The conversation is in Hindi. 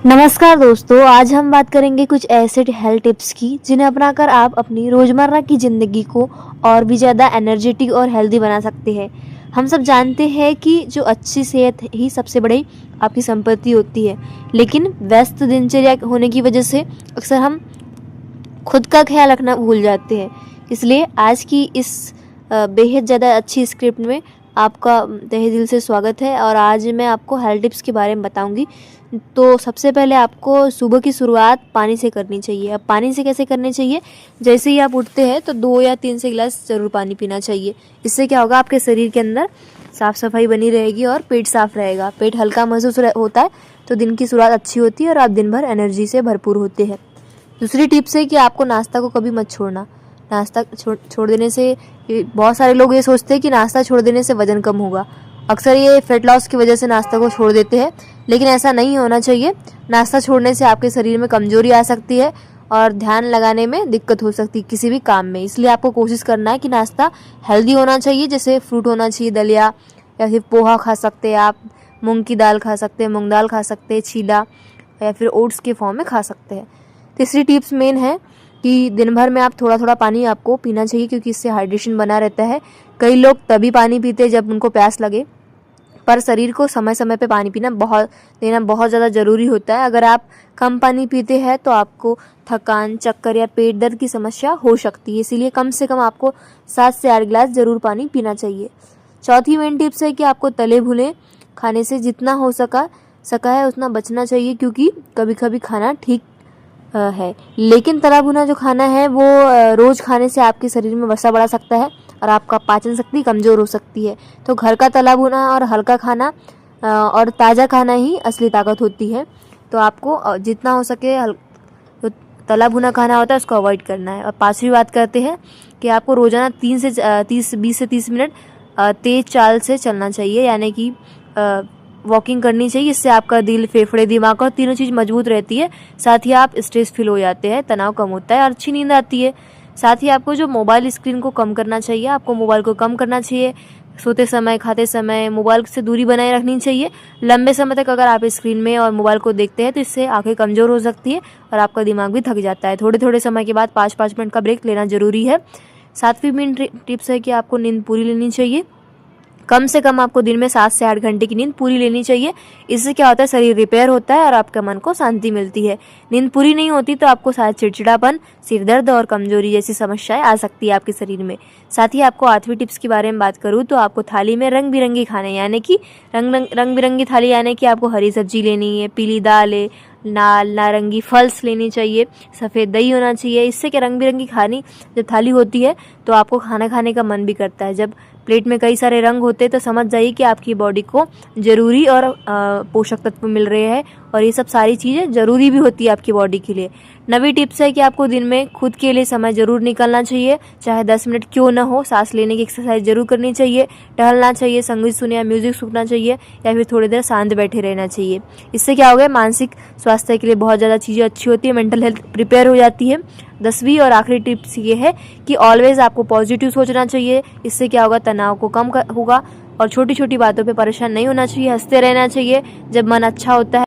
नमस्कार दोस्तों, आज हम बात करेंगे कुछ ऐसे हेल्थ टिप्स की जिन्हें अपनाकर आप अपनी रोज़मर्रा की ज़िंदगी को और भी ज़्यादा एनर्जेटिक और हेल्दी बना सकते हैं। हम सब जानते हैं कि जो अच्छी सेहत ही सबसे बड़ी आपकी संपत्ति होती है, लेकिन व्यस्त दिनचर्या होने की वजह से अक्सर हम खुद का ख्याल रखना भूल जाते हैं। इसलिए आज की इस बेहद ज़्यादा अच्छी स्क्रिप्ट में आपका तहे दिल से स्वागत है और आज मैं आपको हेल्थ टिप्स के बारे में बताऊंगी। तो सबसे पहले आपको सुबह की शुरुआत पानी से करनी चाहिए। अब पानी से कैसे करनी चाहिए? जैसे ही आप उठते हैं तो 2 या 3 से गिलास ज़रूर पानी पीना चाहिए। इससे क्या होगा, आपके शरीर के अंदर साफ़ सफाई बनी रहेगी और पेट साफ रहेगा। पेट हल्का महसूस होता है तो दिन की शुरुआत अच्छी होती है और आप दिन भर एनर्जी से भरपूर होते हैं। दूसरी टिप्स है कि आपको नाश्ता को कभी मत छोड़ना। नाश्ता छोड़ देने से बहुत सारे लोग ये सोचते हैं कि नाश्ता छोड़ देने से वज़न कम होगा। अक्सर ये फैट लॉस की वजह से नाश्ता को छोड़ देते हैं, लेकिन ऐसा नहीं होना चाहिए। नाश्ता छोड़ने से आपके शरीर में कमजोरी आ सकती है और ध्यान लगाने में दिक्कत हो सकती है किसी भी काम में। इसलिए आपको कोशिश करना है कि नाश्ता हेल्दी होना चाहिए, जैसे फ्रूट होना चाहिए, दलिया या फिर पोहा खा सकते हैं आप, मूंग की दाल खा सकते हैं, मूंग दाल खा सकते हैं, चीला या फिर ओट्स के फॉर्म में खा सकते हैं। तीसरी टिप्स मेन है कि दिन भर में आप थोड़ा थोड़ा पानी आपको पीना चाहिए, क्योंकि इससे हाइड्रेशन बना रहता है। कई लोग तभी पानी पीते हैं जब उनको प्यास लगे, पर शरीर को समय समय पे पानी देना बहुत ज़्यादा ज़रूरी होता है। अगर आप कम पानी पीते हैं तो आपको थकान, चक्कर या पेट दर्द की समस्या हो सकती है। इसीलिए कम से कम आपको 7 से 8 गिलास ज़रूर पानी पीना चाहिए। चौथी मेन टिप्स है कि आपको तले भुने खाने से जितना हो सका है उतना बचना चाहिए, क्योंकि कभी कभी खाना ठीक है, लेकिन तला भुना जो खाना है वो रोज़ खाने से आपके शरीर में वसा बढ़ा सकता है और आपका पाचन शक्ति कमज़ोर हो सकती है। तो घर का तला भुना और हल्का खाना और ताज़ा खाना ही असली ताकत होती है। तो आपको जितना हो सके जो तला भुना खाना होता है उसको अवॉइड करना है। और पांचवी बात करते हैं कि आपको रोज़ाना 20 से 30 मिनट तेज़ चाल से चलना चाहिए, यानी कि वॉकिंग करनी चाहिए। इससे आपका दिल, फेफड़े, दिमाग और तीनों चीज़ मजबूत रहती है। साथ ही आप स्ट्रेस फील हो जाते हैं, तनाव कम होता है और अच्छी नींद आती है। साथ ही आपको जो मोबाइल स्क्रीन को कम करना चाहिए, आपको मोबाइल को कम करना चाहिए। सोते समय, खाते समय मोबाइल से दूरी बनाए रखनी चाहिए। लंबे समय तक अगर आप स्क्रीन में और मोबाइल को देखते हैं तो इससे आंखें कमज़ोर हो सकती है और आपका दिमाग भी थक जाता है। थोड़े थोड़े समय के बाद 5-5 मिनट का ब्रेक लेना ज़रूरी है। सातवीं मेन टिप्स है कि आपको नींद पूरी लेनी चाहिए। कम से कम आपको दिन में 7 से 8 घंटे की नींद पूरी लेनी चाहिए। इससे क्या होता है, शरीर रिपेयर होता है और आपके मन को शांति मिलती है। नींद पूरी नहीं होती तो आपको शायद चिड़चिड़ापन, सिर दर्द और कमजोरी जैसी समस्याएं आ सकती है आपके शरीर में। साथ ही आपको 8वीं टिप्स के बारे में बात करूँ तो आपको थाली में रंग बिरंगे खाने, यानी कि रंग बिरंगी थाली, यानी कि आपको हरी सब्जी लेनी है, पीली दाल है, नारंगी फल्स लेनी चाहिए, सफ़ेद दही होना चाहिए। इससे क्या, रंग बिरंगी खानी जब थाली होती है तो आपको खाना खाने का मन भी करता है। जब प्लेट में कई सारे रंग होते हैं तो समझ जाइए कि आपकी बॉडी को ज़रूरी और पोषक तत्व मिल रहे हैं, और ये सब सारी चीज़ें ज़रूरी भी होती है आपकी बॉडी के लिए। 9वीं टिप्स है कि आपको दिन में खुद के लिए समय ज़रूर निकालना चाहिए, चाहे 10 मिनट क्यों ना हो। सांस लेने की एक्सरसाइज ज़रूर करनी चाहिए, टहलना चाहिए, संगीत सुने या म्यूजिक सुनना चाहिए, या फिर थोड़ी देर शांत बैठे रहना चाहिए। इससे क्या होगा, मानसिक स्वास्थ्य के लिए बहुत ज़्यादा चीज़ें अच्छी होती है, मेंटल हेल्थ प्रिपेयर हो जाती है। 10वीं और आखिरी टिप्स ये है कि ऑलवेज आपको पॉजिटिव सोचना चाहिए। इससे क्या होगा, तनाव को कम होगा और छोटी छोटी बातों पे परेशान नहीं होना चाहिए, हंसते रहना चाहिए। जब मन अच्छा होता है